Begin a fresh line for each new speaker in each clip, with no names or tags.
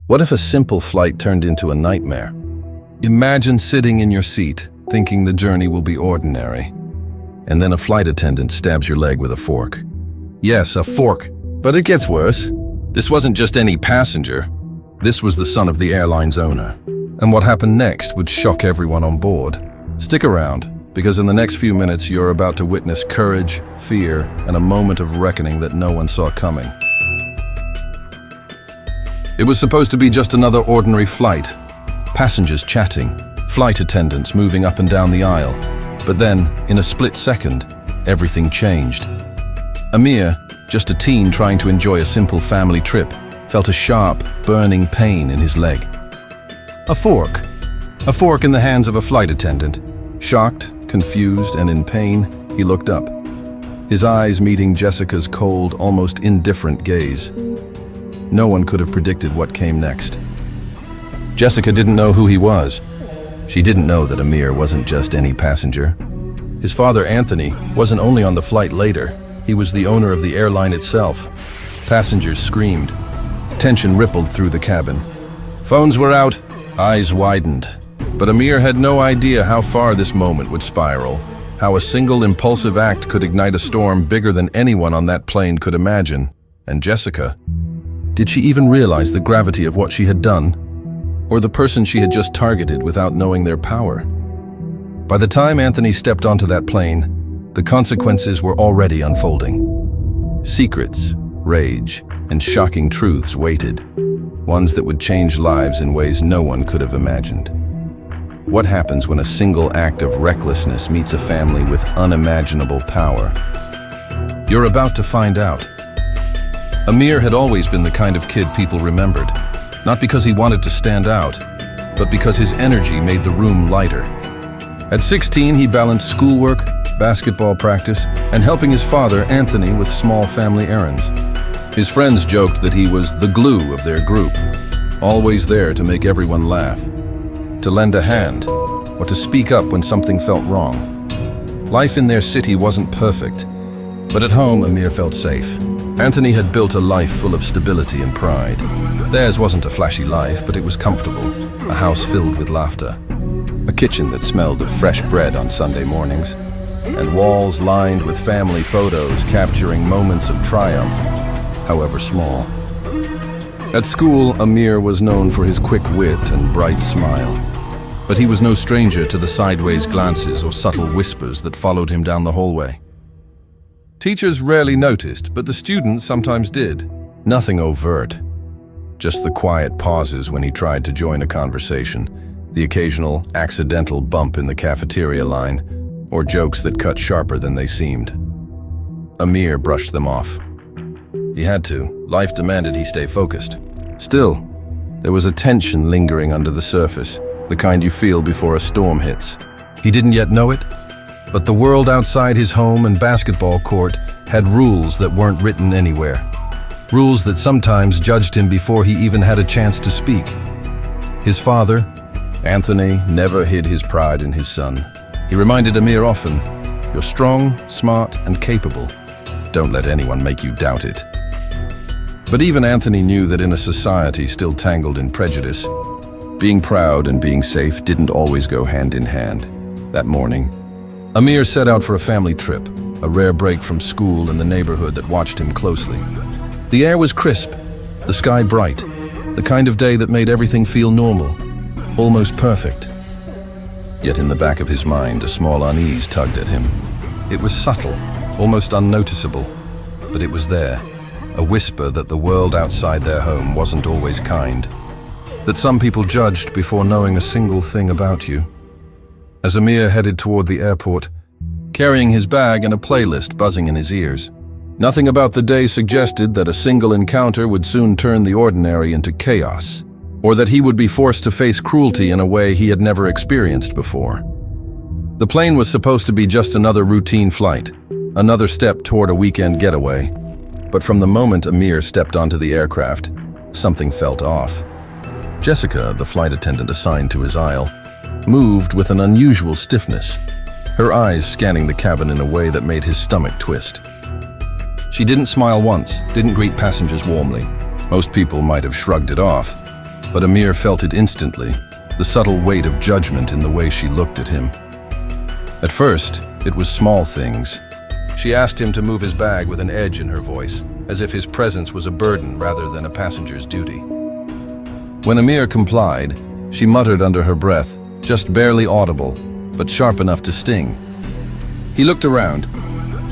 What if a simple flight turned into a nightmare? Imagine sitting in your seat, thinking the journey will be ordinary. And then a flight attendant stabs your leg with a fork. Yes, a fork. But it gets worse. This wasn't just any passenger. This was the son of the airline's owner. And what happened next would shock everyone on board. Stick around, because in the next few minutes you're about to witness courage, fear, and a moment of reckoning that no one saw coming. It was supposed to be just another ordinary flight. Passengers chatting, flight attendants moving up and down the aisle. But then, in a split second, everything changed. Amir, just a teen trying to enjoy a simple family trip, felt a sharp, burning pain in his leg. A fork. A fork in the hands of a flight attendant. Shocked, confused, and in pain, he looked up. His eyes meeting Jessica's cold, almost indifferent gaze. No one could have predicted what came next. Jessica didn't know who he was. She didn't know that Amir wasn't just any passenger. His father, Anthony, wasn't only on the flight later, he was the owner of the airline itself. Passengers screamed. Tension rippled through the cabin. Phones were out, eyes widened. But Amir had no idea how far this moment would spiral, how a single impulsive act could ignite a storm bigger than anyone on that plane could imagine. And Jessica? Did she even realize the gravity of what she had done? Or the person she had just targeted without knowing their power? By the time Anthony stepped onto that plane, the consequences were already unfolding. Secrets, rage, and shocking truths waited, ones that would change lives in ways no one could have imagined. What happens when a single act of recklessness meets a family with unimaginable power? You're about to find out. Amir had always been the kind of kid people remembered, not because he wanted to stand out, but because his energy made the room lighter. At 16, he balanced schoolwork, basketball practice, and helping his father, Anthony, with small family errands. His friends joked that he was the glue of their group, always there to make everyone laugh, to lend a hand, or to speak up when something felt wrong. Life in their city wasn't perfect, but at home Amir felt safe. Anthony had built a life full of stability and pride. Theirs wasn't a flashy life, but it was comfortable, a house filled with laughter, a kitchen that smelled of fresh bread on Sunday mornings, and walls lined with family photos capturing moments of triumph, however small. At school, Amir was known for his quick wit and bright smile, but he was no stranger to the sideways glances or subtle whispers that followed him down the hallway. Teachers rarely noticed, but the students sometimes did. Nothing overt, just the quiet pauses when he tried to join a conversation, the occasional accidental bump in the cafeteria line, or jokes that cut sharper than they seemed. Amir brushed them off. He had to. Life demanded he stay focused. Still, there was a tension lingering under the surface, the kind you feel before a storm hits. He didn't yet know it, but the world outside his home and basketball court had rules that weren't written anywhere. Rules that sometimes judged him before he even had a chance to speak. His father, Anthony, never hid his pride in his son. He reminded Amir often, "You're strong, smart, and capable. Don't let anyone make you doubt it." But even Anthony knew that in a society still tangled in prejudice, being proud and being safe didn't always go hand in hand. That morning, Amir set out for a family trip, a rare break from school and the neighborhood that watched him closely. The air was crisp, the sky bright, the kind of day that made everything feel normal, almost perfect. Yet in the back of his mind, a small unease tugged at him. It was subtle, almost unnoticeable, but it was there, a whisper that the world outside their home wasn't always kind, that some people judged before knowing a single thing about you. As Amir headed toward the airport, carrying his bag and a playlist buzzing in his ears, nothing about the day suggested that a single encounter would soon turn the ordinary into chaos, or that he would be forced to face cruelty in a way he had never experienced before. The plane was supposed to be just another routine flight, another step toward a weekend getaway. But from the moment Amir stepped onto the aircraft, something felt off. Jessica, the flight attendant assigned to his aisle, moved with an unusual stiffness, her eyes scanning the cabin in a way that made his stomach twist. She didn't smile once, didn't greet passengers warmly. Most people might have shrugged it off. but Amir felt it instantly, the subtle weight of judgment in the way she looked at him. At first, it was small things. She asked him to move his bag with an edge in her voice, as if his presence was a burden rather than a passenger's duty. When Amir complied, she muttered under her breath, just barely audible, but sharp enough to sting. He looked around.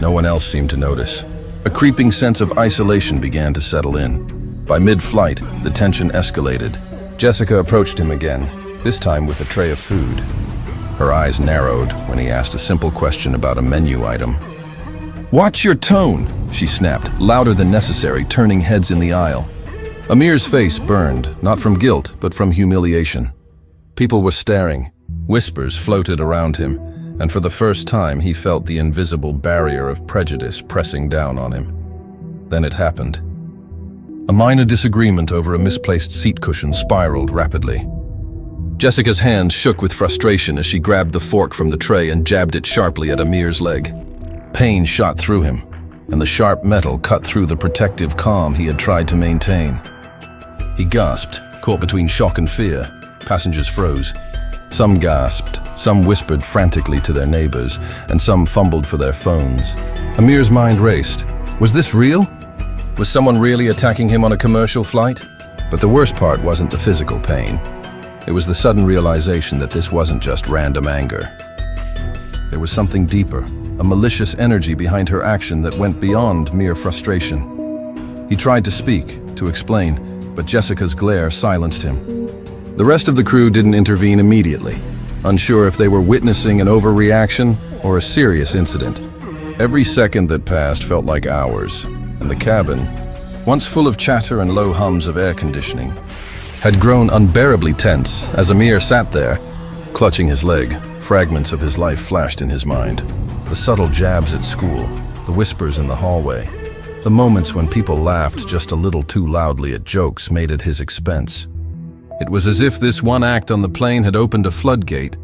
No one else seemed to notice. A creeping sense of isolation began to settle in. By mid-flight, the tension escalated. Jessica approached him again, this time with a tray of food. Her eyes narrowed when he asked a simple question about a menu item. "Watch your tone," she snapped, louder than necessary, turning heads in the aisle. Amir's face burned, not from guilt, but from humiliation. People were staring. Whispers floated around him, and for the first time he felt the invisible barrier of prejudice pressing down on him. Then it happened. A minor disagreement over a misplaced seat cushion spiraled rapidly. Jessica's hands shook with frustration as she grabbed the fork from the tray and jabbed it sharply at Amir's leg. Pain shot through him, and the sharp metal cut through the protective calm he had tried to maintain. He gasped, caught between shock and fear. Passengers froze. Some gasped, some whispered frantically to their neighbors, and some fumbled for their phones. Amir's mind raced. Was this real? Was someone really attacking him on a commercial flight? But the worst part wasn't the physical pain. It was the sudden realization that this wasn't just random anger. There was something deeper, a malicious energy behind her action that went beyond mere frustration. He tried to speak, to explain, but Jessica's glare silenced him. The rest of the crew didn't intervene immediately, unsure if they were witnessing an overreaction or a serious incident. Every second that passed felt like hours, and the cabin, once full of chatter and low hums of air conditioning, had grown unbearably tense as Amir sat there, clutching his leg. Fragments of his life flashed in his mind. The subtle jabs at school, the whispers in the hallway, the moments when people laughed just a little too loudly at jokes made at his expense. It was as if this one act on the plane had opened a floodgate,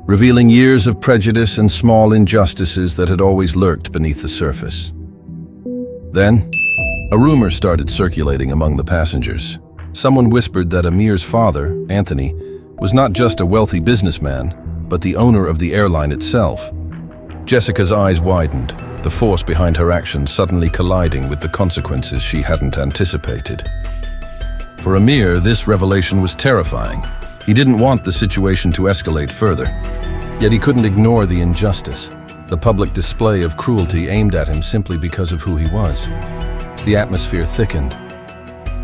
revealing years of prejudice and small injustices that had always lurked beneath the surface. Then, a rumor started circulating among the passengers. Someone whispered that Amir's father, Anthony, was not just a wealthy businessman, but the owner of the airline itself. Jessica's eyes widened, the force behind her action suddenly colliding with the consequences she hadn't anticipated. For Amir, this revelation was terrifying. He didn't want the situation to escalate further. Yet he couldn't ignore the injustice, the public display of cruelty aimed at him simply because of who he was. The atmosphere thickened.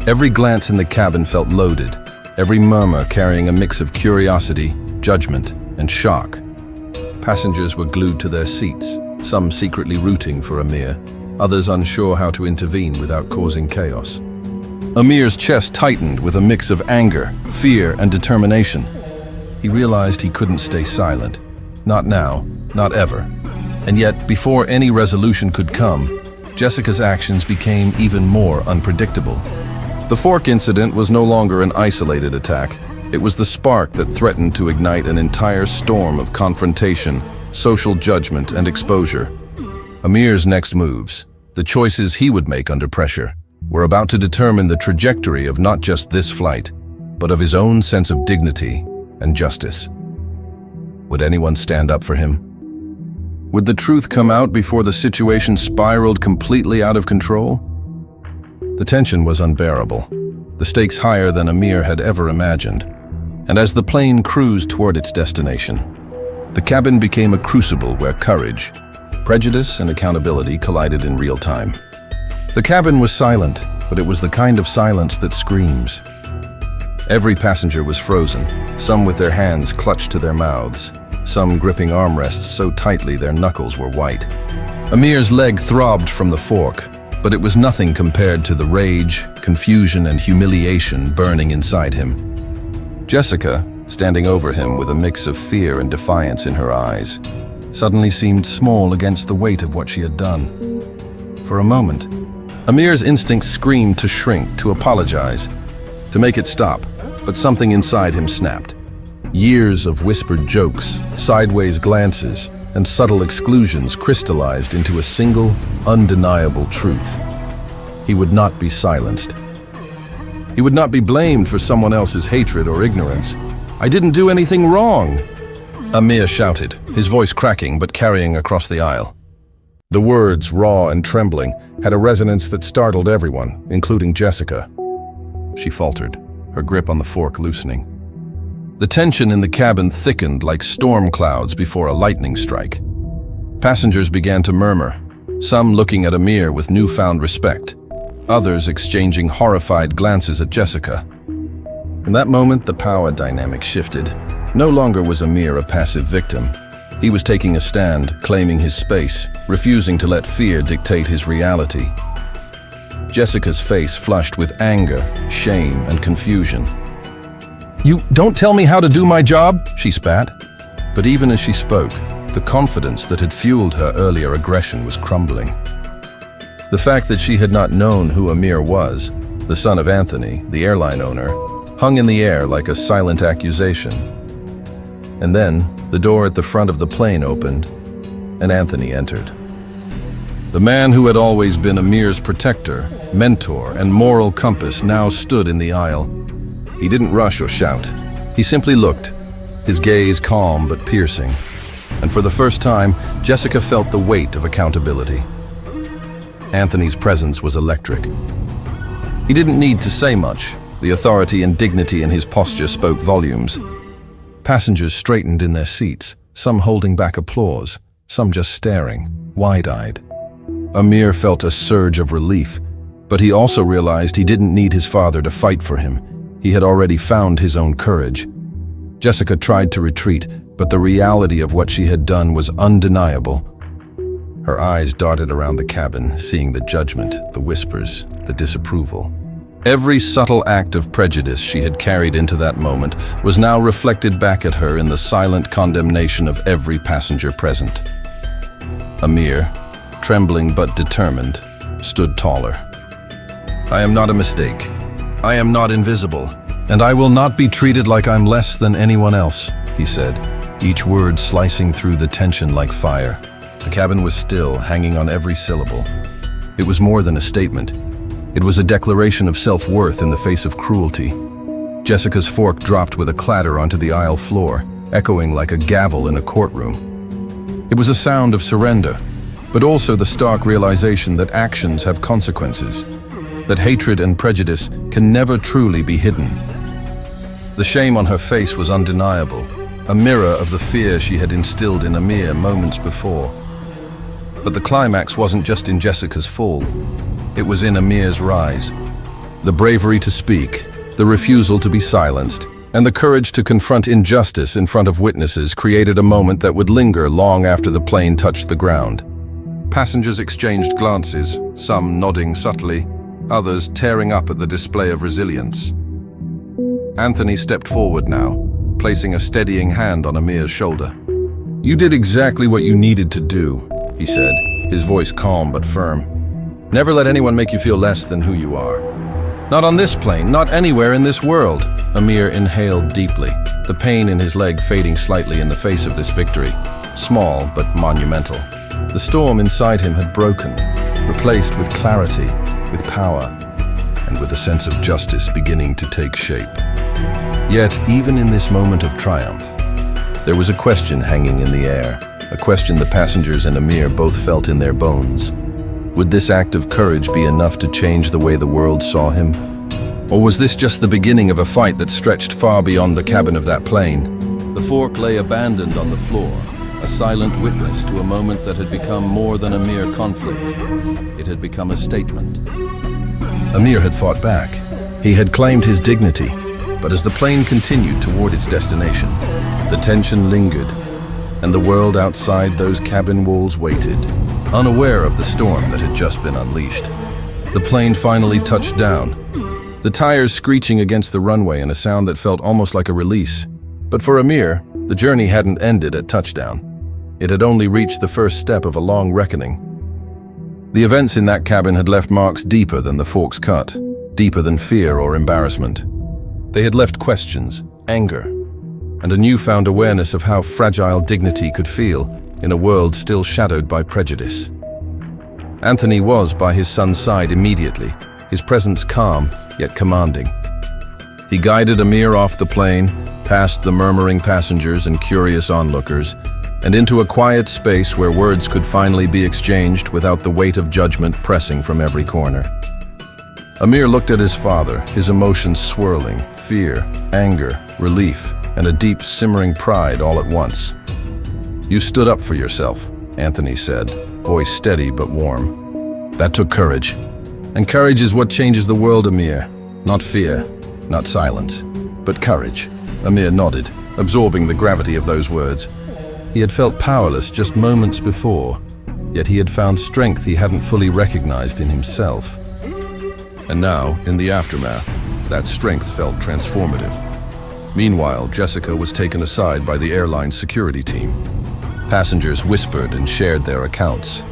Every glance in the cabin felt loaded, every murmur carrying a mix of curiosity, judgment, and shock. Passengers were glued to their seats, some secretly rooting for Amir, others unsure how to intervene without causing chaos. Amir's chest tightened with a mix of anger, fear, and determination. He realized he couldn't stay silent. Not now, not ever. And yet, before any resolution could come, Jessica's actions became even more unpredictable. The fork incident was no longer an isolated attack. It was the spark that threatened to ignite an entire storm of confrontation, social judgment, and exposure. Amir's next moves, the choices he would make under pressure, were about to determine the trajectory of not just this flight, but of his own sense of dignity and justice. Would anyone stand up for him? Would the truth come out before the situation spiraled completely out of control? The tension was unbearable, the stakes higher than Amir had ever imagined. And as the plane cruised toward its destination, the cabin became a crucible where courage, prejudice, and accountability collided in real time. The cabin was silent, but it was the kind of silence that screams. Every passenger was frozen, some with their hands clutched to their mouths, some gripping armrests so tightly their knuckles were white. Amir's leg throbbed from the fork, but it was nothing compared to the rage, confusion, and humiliation burning inside him. Jessica, standing over him with a mix of fear and defiance in her eyes, suddenly seemed small against the weight of what she had done. For a moment, Amir's instincts screamed to shrink, to apologize, to make it stop, but something inside him snapped. Years of whispered jokes, sideways glances, and subtle exclusions crystallized into a single, undeniable truth. He would not be silenced. He would not be blamed for someone else's hatred or ignorance. "I didn't do anything wrong," Amir shouted, his voice cracking but carrying across the aisle. The words, raw and trembling, had a resonance that startled everyone, including Jessica. She faltered, her grip on the fork loosening. The tension in the cabin thickened like storm clouds before a lightning strike. Passengers began to murmur, some looking at Amir with newfound respect, others exchanging horrified glances at Jessica. In that moment, the power dynamic shifted. No longer was Amir a passive victim. He was taking a stand, claiming his space, refusing to let fear dictate his reality. Jessica's face flushed with anger, shame, and confusion. "You don't tell me how to do my job," she spat. But even as she spoke, the confidence that had fueled her earlier aggression was crumbling. The fact that she had not known who Amir was, the son of Anthony, the airline owner, hung in the air like a silent accusation. And then, the door at the front of the plane opened, and Anthony entered. The man who had always been Amir's protector, mentor, and moral compass now stood in the aisle. He didn't rush or shout. He simply looked, his gaze calm but piercing. And for the first time, Jessica felt the weight of accountability. Anthony's presence was electric. He didn't need to say much. The authority and dignity in his posture spoke volumes. Passengers straightened in their seats, some holding back applause, some just staring, wide-eyed. Amir felt a surge of relief, but he also realized he didn't need his father to fight for him. He had already found his own courage. Jessica tried to retreat, but the reality of what she had done was undeniable. Her eyes darted around the cabin, seeing the judgment, the whispers, the disapproval. Every subtle act of prejudice she had carried into that moment was now reflected back at her in the silent condemnation of every passenger present. Amir, trembling but determined, stood taller. "I am not a mistake. I am not invisible, and I will not be treated like I'm less than anyone else," he said, each word slicing through the tension like fire. The cabin was still, hanging on every syllable. It was more than a statement. It was a declaration of self-worth in the face of cruelty. Jessica's fork dropped with a clatter onto the aisle floor, echoing like a gavel in a courtroom. It was a sound of surrender, but also the stark realization that actions have consequences, that hatred and prejudice can never truly be hidden. The shame on her face was undeniable, a mirror of the fear she had instilled in Amir moments before. But the climax wasn't just in Jessica's fall. It was in Amir's rise. The bravery to speak, the refusal to be silenced, and the courage to confront injustice in front of witnesses created a moment that would linger long after the plane touched the ground. Passengers exchanged glances, some nodding subtly, others tearing up at the display of resilience. Anthony stepped forward now, placing a steadying hand on Amir's shoulder. "You did exactly what you needed to do," he said, his voice calm but firm. "Never let anyone make you feel less than who you are. Not on this plane, not anywhere in this world." Amir inhaled deeply, the pain in his leg fading slightly in the face of this victory, small but monumental. The storm inside him had broken, replaced with clarity, with power, and with a sense of justice beginning to take shape. Yet, even in this moment of triumph, there was a question hanging in the air, a question the passengers and Amir both felt in their bones. Would this act of courage be enough to change the way the world saw him? Or was this just the beginning of a fight that stretched far beyond the cabin of that plane? The fork lay abandoned on the floor, a silent witness to a moment that had become more than a mere conflict. It had become a statement. Amir had fought back. He had claimed his dignity, but as the plane continued toward its destination, the tension lingered, and the world outside those cabin walls waited, unaware of the storm that had just been unleashed. The plane finally touched down, the tires screeching against the runway in a sound that felt almost like a release. But for Amir, the journey hadn't ended at touchdown. It had only reached the first step of a long reckoning. The events in that cabin had left marks deeper than the fork's cut, deeper than fear or embarrassment. They had left questions, anger, and a newfound awareness of how fragile dignity could feel in a world still shadowed by prejudice. Anthony was by his son's side immediately, his presence calm yet commanding. He guided Amir off the plane, past the murmuring passengers and curious onlookers, and into a quiet space where words could finally be exchanged without the weight of judgment pressing from every corner. Amir looked at his father, his emotions swirling, fear, anger, relief, and a deep, simmering pride all at once. "You stood up for yourself," Anthony said, voice steady but warm. "That took courage. And courage is what changes the world, Amir. Not fear, not silence, but courage." Amir nodded, absorbing the gravity of those words. He had felt powerless just moments before, yet he had found strength he hadn't fully recognized in himself. And now, in the aftermath, that strength felt transformative. Meanwhile, Jessica was taken aside by the airline security team. Passengers whispered and shared their accounts,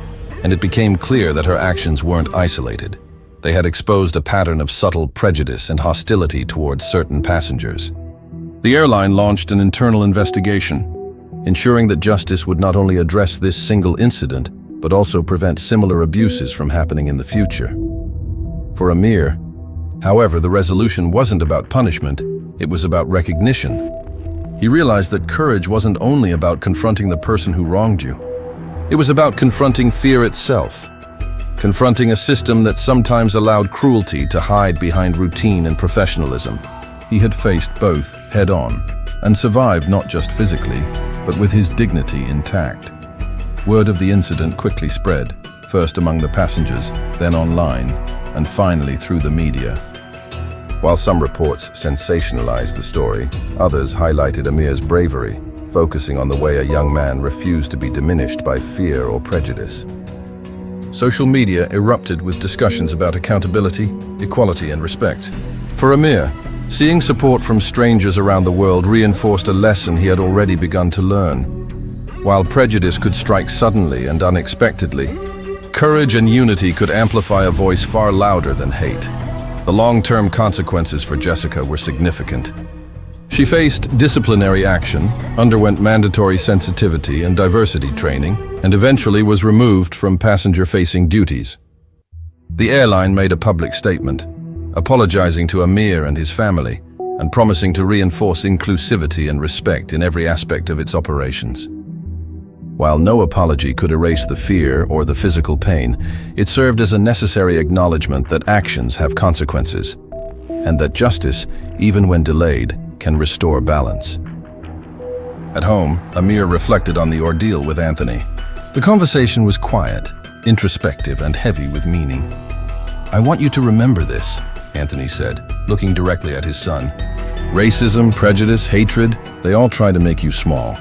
and it became clear that her actions weren't isolated. They had exposed a pattern of subtle prejudice and hostility towards certain passengers. The airline launched an internal investigation, ensuring that justice would not only address this single incident, but also prevent similar abuses from happening in the future. For Amir, however, the resolution wasn't about punishment, it was about recognition. He realized that courage wasn't only about confronting the person who wronged you. It was about confronting fear itself, confronting a system that sometimes allowed cruelty to hide behind routine and professionalism. He had faced both head-on and survived not just physically, but with his dignity intact. Word of the incident quickly spread, first among the passengers, then online, and finally through the media. While some reports sensationalized the story, others highlighted Amir's bravery, focusing on the way a young man refused to be diminished by fear or prejudice. Social media erupted with discussions about accountability, equality, and respect. For Amir, seeing support from strangers around the world reinforced a lesson he had already begun to learn. While prejudice could strike suddenly and unexpectedly, courage and unity could amplify a voice far louder than hate. The long-term consequences for Jessica were significant. She faced disciplinary action, underwent mandatory sensitivity and diversity training, and eventually was removed from passenger-facing duties. The airline made a public statement, apologizing to Amir and his family, and promising to reinforce inclusivity and respect in every aspect of its operations. While no apology could erase the fear or the physical pain, it served as a necessary acknowledgement that actions have consequences, and that justice, even when delayed, can restore balance. At home, Amir reflected on the ordeal with Anthony. The conversation was quiet, introspective, and heavy with meaning. "I want you to remember this," Anthony said, looking directly at his son. "Racism, prejudice, hatred, they all try to make you small.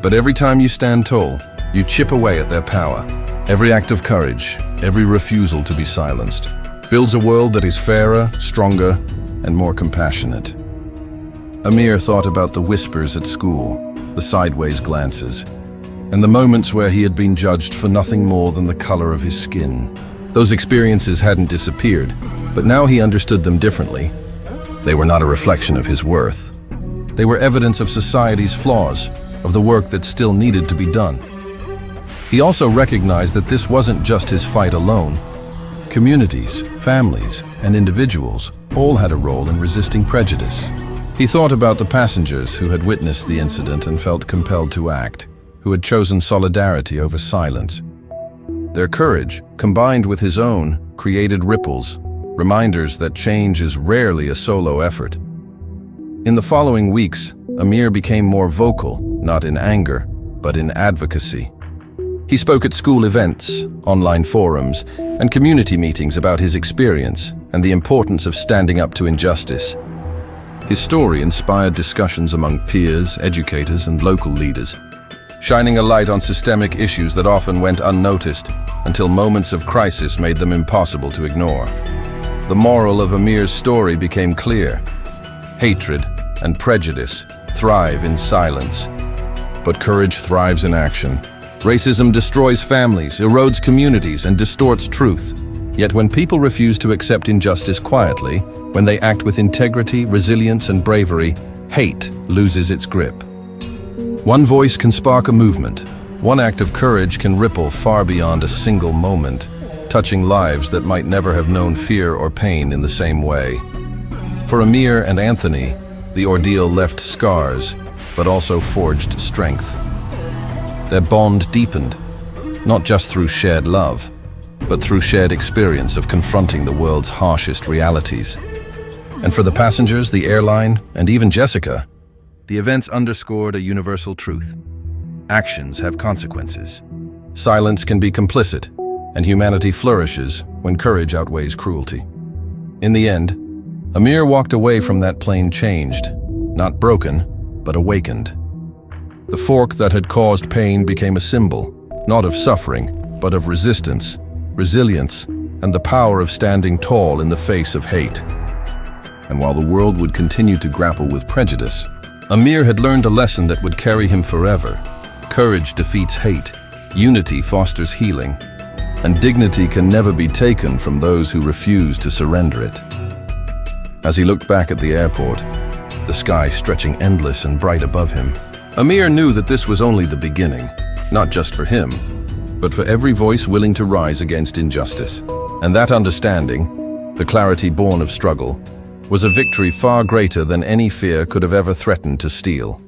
But every time you stand tall, you chip away at their power. Every act of courage, every refusal to be silenced, builds a world that is fairer, stronger, and more compassionate." Amir thought about the whispers at school, the sideways glances, and the moments where he had been judged for nothing more than the color of his skin. Those experiences hadn't disappeared, but now he understood them differently. They were not a reflection of his worth. They were evidence of society's flaws, of the work that still needed to be done. He also recognized that this wasn't just his fight alone. Communities, families, and individuals all had a role in resisting prejudice. He thought about the passengers who had witnessed the incident and felt compelled to act, who had chosen solidarity over silence. Their courage, combined with his own, created ripples, reminders that change is rarely a solo effort. In the following weeks, Amir became more vocal, not in anger, but in advocacy. He spoke at school events, online forums, and community meetings about his experience and the importance of standing up to injustice. His story inspired discussions among peers, educators, and local leaders, shining a light on systemic issues that often went unnoticed until moments of crisis made them impossible to ignore. The moral of Amir's story became clear. Hatred and prejudice thrive in silence, but courage thrives in action. Racism destroys families, erodes communities, and distorts truth. Yet when people refuse to accept injustice quietly, when they act with integrity, resilience, and bravery, hate loses its grip. One voice can spark a movement. One act of courage can ripple far beyond a single moment, touching lives that might never have known fear or pain in the same way. For Amir and Anthony, the ordeal left scars, but also forged strength. Their bond deepened, not just through shared love, but through shared experience of confronting the world's harshest realities. And for the passengers, the airline, and even Jessica, the events underscored a universal truth. Actions have consequences. Silence can be complicit, and humanity flourishes when courage outweighs cruelty. In the end, Amir walked away from that plane changed, not broken, but awakened. The fork that had caused pain became a symbol, not of suffering, but of resistance, resilience, and the power of standing tall in the face of hate. And while the world would continue to grapple with prejudice, Amir had learned a lesson that would carry him forever. Courage defeats hate, unity fosters healing, and dignity can never be taken from those who refuse to surrender it. As he looked back at the airport, the sky stretching endless and bright above him, Amir knew that this was only the beginning, not just for him, but for every voice willing to rise against injustice. And that understanding, the clarity born of struggle, was a victory far greater than any fear could have ever threatened to steal.